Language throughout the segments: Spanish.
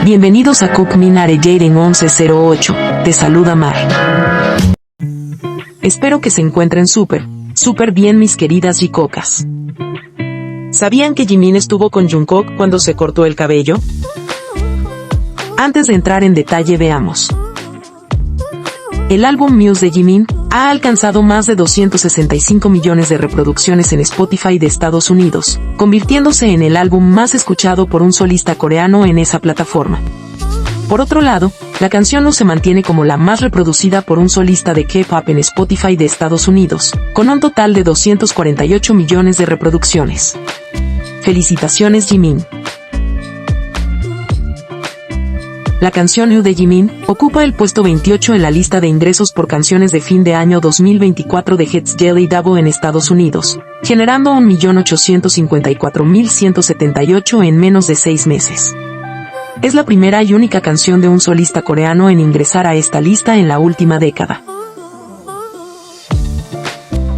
Bienvenidos a Cook Minare Jaden 1108, te saluda Mar. Espero que se encuentren súper bien mis queridas jicocas. ¿Sabían que Jimin estuvo con Jungkook cuando se cortó el cabello? Antes de entrar en detalle veamos. El álbum Muse de Jimin ha alcanzado más de 265 millones de reproducciones en Spotify de Estados Unidos, convirtiéndose en el álbum más escuchado por un solista coreano en esa plataforma. Por otro lado, la canción no se mantiene como la más reproducida por un solista de K-pop en Spotify de Estados Unidos, con un total de 248 millones de reproducciones. Felicitaciones Jimin. La canción New de Jimin ocupa el puesto 28 en la lista de ingresos por canciones de fin de año 2024 de Hits Jelly Double en Estados Unidos, generando 1.854.178 en menos de 6 meses. Es la primera y única canción de un solista coreano en ingresar a esta lista en la última década.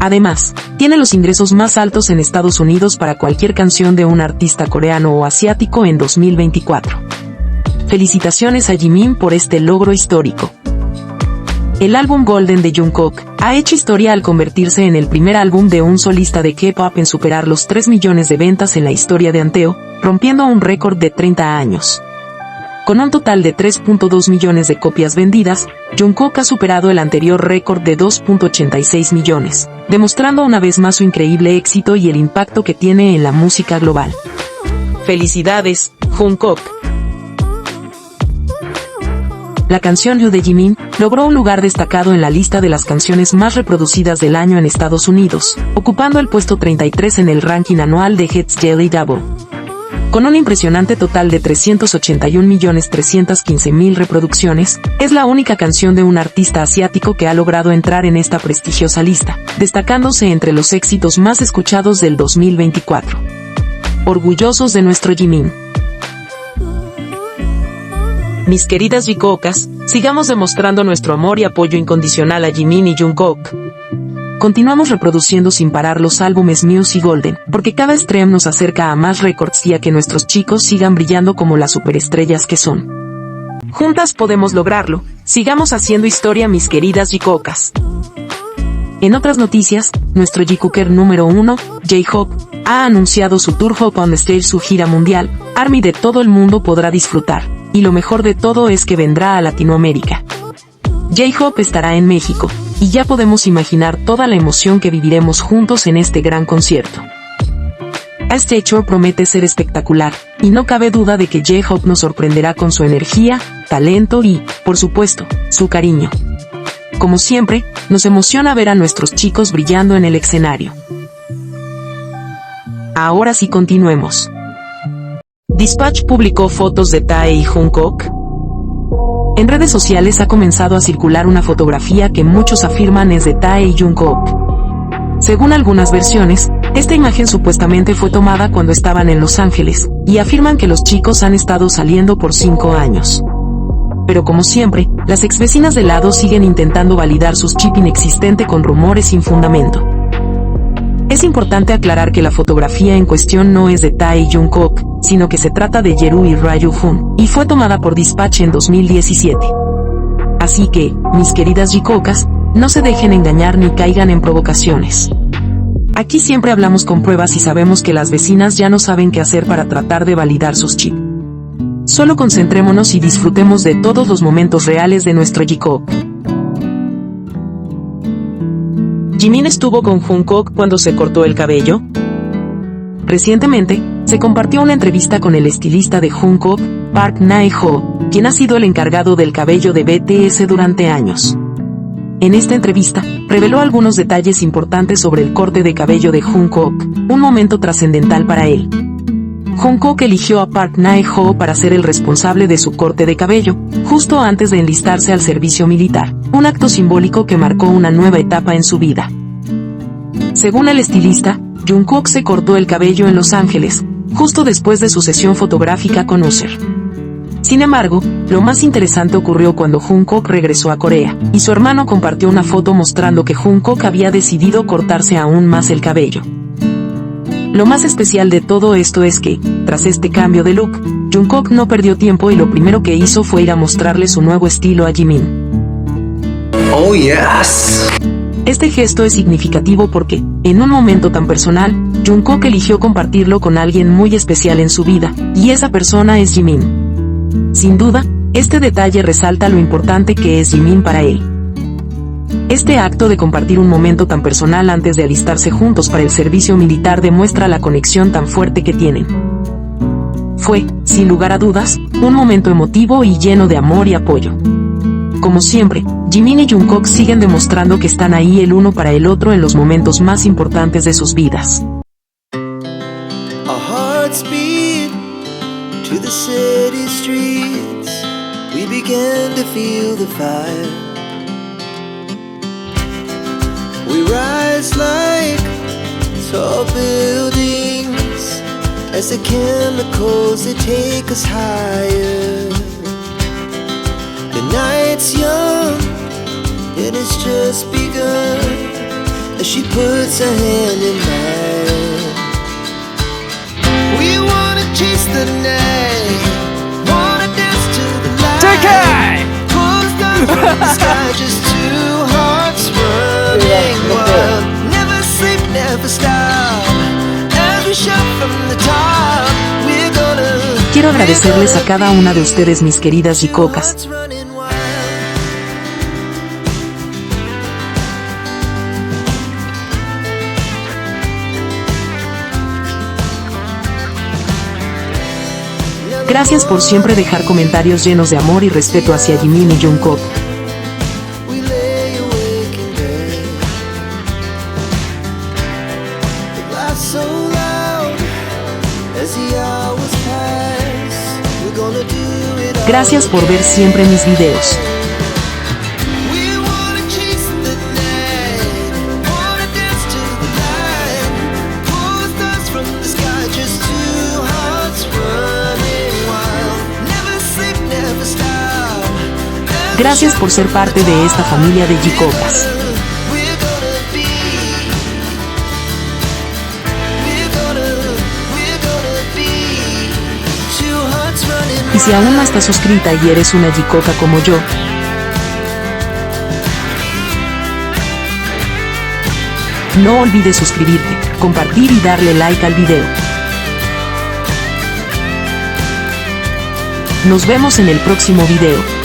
Además, tiene los ingresos más altos en Estados Unidos para cualquier canción de un artista coreano o asiático en 2024. Felicitaciones a Jimin por este logro histórico. El álbum Golden de Jungkook ha hecho historia al convertirse en el primer álbum de un solista de K-pop en superar los 3 millones de ventas en la historia de Anteo, rompiendo un récord de 30 años. Con un total de 3.2 millones de copias vendidas, Jungkook ha superado el anterior récord de 2.86 millones, demostrando una vez más su increíble éxito y el impacto que tiene en la música global. ¡Felicidades, Jungkook! La canción You de Jimin logró un lugar destacado en la lista de las canciones más reproducidas del año en Estados Unidos, ocupando el puesto 33 en el ranking anual de Hits Jelly Double. Con un impresionante total de 381.315.000 reproducciones, es la única canción de un artista asiático que ha logrado entrar en esta prestigiosa lista, destacándose entre los éxitos más escuchados del 2024. Orgullosos de nuestro Jimin. Mis queridas jicocas, sigamos demostrando nuestro amor y apoyo incondicional a Jimin y Jungkook. Continuamos reproduciendo sin parar los álbumes Muse y Golden, porque cada stream nos acerca a más récords y a que nuestros chicos sigan brillando como las superestrellas que son. Juntas podemos lograrlo, sigamos haciendo historia mis queridas jicocas. En otras noticias, nuestro Jcooker número 1, J-Hope, ha anunciado su Tour Hope on Stage, su gira mundial. ARMY de todo el mundo podrá disfrutar, y lo mejor de todo es que vendrá a Latinoamérica. J-Hope estará en México, y ya podemos imaginar toda la emoción que viviremos juntos en este gran concierto. Este hecho promete ser espectacular, y no cabe duda de que J-Hope nos sorprenderá con su energía, talento y, por supuesto, su cariño. Como siempre, nos emociona ver a nuestros chicos brillando en el escenario. Ahora sí continuemos. Dispatch publicó fotos de Tae y Jungkook. En redes sociales ha comenzado a circular una fotografía que muchos afirman es de Tae y Jungkook. Según algunas versiones, esta imagen supuestamente fue tomada cuando estaban en Los Ángeles, y afirman que los chicos han estado saliendo por 5 años. Pero como siempre, las exvecinas de lado siguen intentando validar su chip inexistente con rumores sin fundamento. Es importante aclarar que la fotografía en cuestión no es de Tae y Jungkook, sino que se trata de Yeru y Ryu Jun, y fue tomada por Dispatch en 2017. Así que, mis queridas jicocas, no se dejen engañar ni caigan en provocaciones. Aquí siempre hablamos con pruebas y sabemos que las vecinas ya no saben qué hacer para tratar de validar sus chips. Solo concentrémonos y disfrutemos de todos los momentos reales de nuestro Jikook. ¿Jimin estuvo con Jungkook cuando se cortó el cabello? Recientemente, se compartió una entrevista con el estilista de Jungkook, Park Nae-ho, quien ha sido el encargado del cabello de BTS durante años. En esta entrevista, reveló algunos detalles importantes sobre el corte de cabello de Jungkook, un momento trascendental para él. Jungkook eligió a Park Nae-ho para ser el responsable de su corte de cabello, justo antes de enlistarse al servicio militar, un acto simbólico que marcó una nueva etapa en su vida. Según el estilista, Jungkook se cortó el cabello en Los Ángeles, justo después de su sesión fotográfica con Usher. Sin embargo, lo más interesante ocurrió cuando Jungkook regresó a Corea, y su hermano compartió una foto mostrando que Jungkook había decidido cortarse aún más el cabello. Lo más especial de todo esto es que, tras este cambio de look, Jungkook no perdió tiempo y lo primero que hizo fue ir a mostrarle su nuevo estilo a Jimin. Oh yes. Este gesto es significativo porque, en un momento tan personal, Jungkook eligió compartirlo con alguien muy especial en su vida, y esa persona es Jimin. Sin duda, este detalle resalta lo importante que es Jimin para él. Este acto de compartir un momento tan personal antes de alistarse juntos para el servicio militar demuestra la conexión tan fuerte que tienen. Fue, sin lugar a dudas, un momento emotivo y lleno de amor y apoyo. Como siempre, Jimin y Jungkook siguen demostrando que están ahí el uno para el otro en los momentos más importantes de sus vidas. We rise like tall buildings as the chemicals they take us higher. The night's young and it's just begun as she puts her hand in mine. We wanna chase the night, wanna dance to the light. Pull the stars from the sky, just two hearts running wild. Never sleep, never stop. As we shout from the top, we're gonna. Quiero agradecerles a cada una de ustedes, mis queridas Jicocas. Gracias por siempre dejar comentarios llenos de amor y respeto hacia Jimin y Jungkook. Gracias por ver siempre mis videos. Gracias por ser parte de esta familia de Jicocas. Y si aún no estás suscrita y eres una Jicoca como yo, no olvides suscribirte, compartir y darle like al video. Nos vemos en el próximo video.